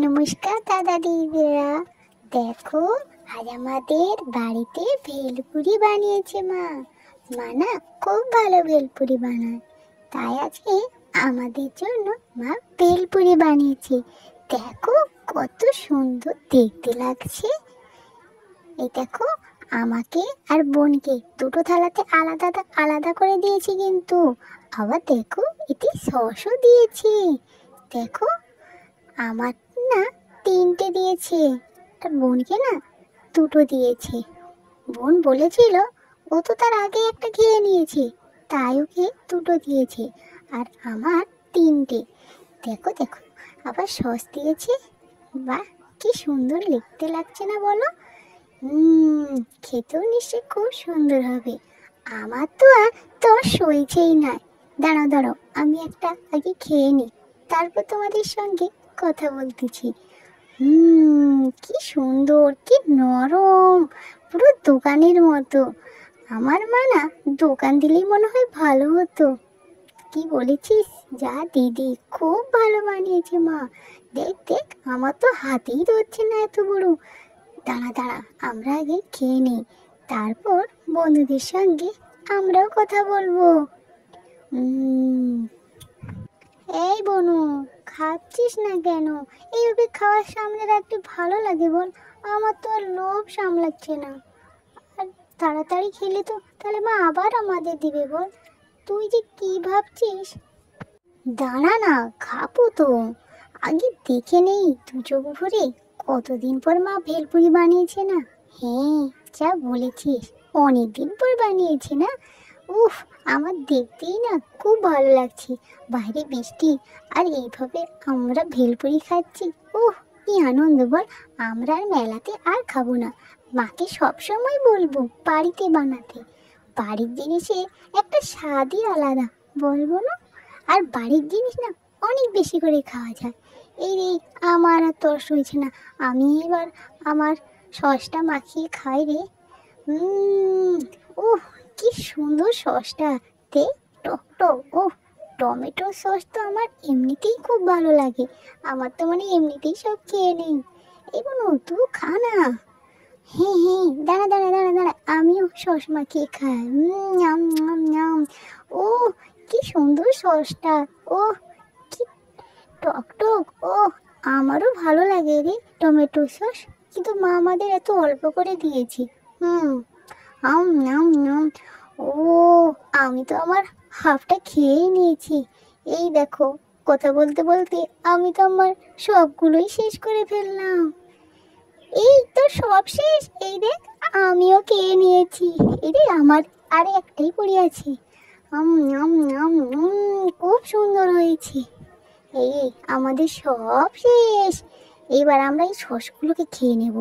নমস্কার দাদা দিদিরা, দেখো আজ আমাদের বাড়িতে ভেলপুরি বানিয়েছে মা। মা না খুব ভালো ভেলপুরি বানায়, তাই আজকে আমাদের জন্য মা ভেলপুরি বানিয়েছে। দেখো কত সুন্দর দেখতে লাগছে। এই দেখো, আমাকে আর বোনকে দুটো থালাতে আলাদা আলাদা করে দিয়েছি, কিন্তু আবার দেখো এতে সসও দিয়েছি। দেখো, আমার না তিনটে দিয়েছে, আর বোনকে না দুটো দিয়েছে। বোন বলেছিল ও তো তার আগে একটা খেয়ে নিয়েছে, তাই ওকে দুটো দিয়েছে, আর আমার তিনটে। দেখো দেখো, আবার সস দিয়েছে। বাহ, কি সুন্দর দেখতে লাগছে না বলো? খেতেও নিশ্চয়ই খুব সুন্দর হবে। আমার তো আর সইছেই না। দাঁড়াও দাঁড়াও, আমি একটা আগে খেয়ে নিই, তারপর তোমাদের সঙ্গে কথা বলতেছি। কি সুন্দর, কি নরম, পুরো দোকানের মতো। আমার মা না দোকান দিলেই মনে হয় ভালো হতো। কি বলেছিস? যা দিদি, খুব ভালো বানিয়েছে মা। দেখ দেখ, আমার তো হাতেই ধরছে না এত বড়। দাঁড়া দাঁড়া, আমরা আগে খেয়ে নিই, তারপর বন্ধুদের সঙ্গে আমরাও কথা বলবো। এই বনু, খাচ্ছিস না কেন? এইভাবে খাওয়ার সামনে রাখতে ভালো লাগে বল? আমার তো আর লোভ সামলাচ্ছে না। আর তাড়াতাড়ি খেলে তো তাহলে মা আবার আমাদের দিবে বল। তুই যে কি ভাবছিস? দাঁড়া না, খাবো তো। আগে দেখে নেই দু চোখ ভরে, কতদিন পর মা ভেলপুরি বানিয়েছে না। হ্যাঁ, যা বলেছিস, অনেকদিন পর বানিয়েছে না। উফ, আমার দেখতেই না খুব ভালো লাগছে। বাইরে বৃষ্টি, আর এইভাবে আমরা ভেলপুরি খাচ্ছি। উফ, কি আনন্দ বল। আমরা আর মেলাতে আর খাবো না। মাকে সবসময় বলবো বাড়িতে বানাতে। বাড়ির জিনিসে একটা স্বাদই আলাদা, বলবো না? আর বাড়ির জিনিস না অনেক বেশি করে খাওয়া যায়। এই রে, আমার আর তর্স হয়েছে না, আমি এবার আমার সসটা মাখিয়ে খাই রে। ওহ, কি সুন্দর সসটা, তে টক টক। ওহ, টমেটো সস তো আমার এমনিতেই খুব ভালো লাগে। আমার তো মানে এমনিতেই সব খেয়ে নেই। এই বোনো, তুই খা না। হ্যাঁ হ্যাঁ, দাঁড়া দাঁড়া দাঁড়া দাঁড়া, আমিও সস মাখিয়ে খাই। নাম নাম নাম। ও, কি সুন্দর সসটা। ও, কি টক টক। ও, আমারও ভালো লাগে রে টমেটো সস, কিন্তু মা আমাদের এত অল্প করে দিয়েছে। আম নাম নাম। ও, আমি তো আমার হাফটা খেয়েই নিয়েছি। এই দেখো, কথা বলতে বলতে আমি তো আমার সবগুলোই শেষ করে ফেললাম। এই তো সব শেষ, এই দেখ আমিও খেয়ে নিয়েছি। এই রে, আমার আরে একটাই পড়ে আছে। আম আম আম, খুব সুন্দর হয়েছে। এই, আমাদের সব শেষ। এবার আমরা এই সসগুলোকে খেয়ে নেব।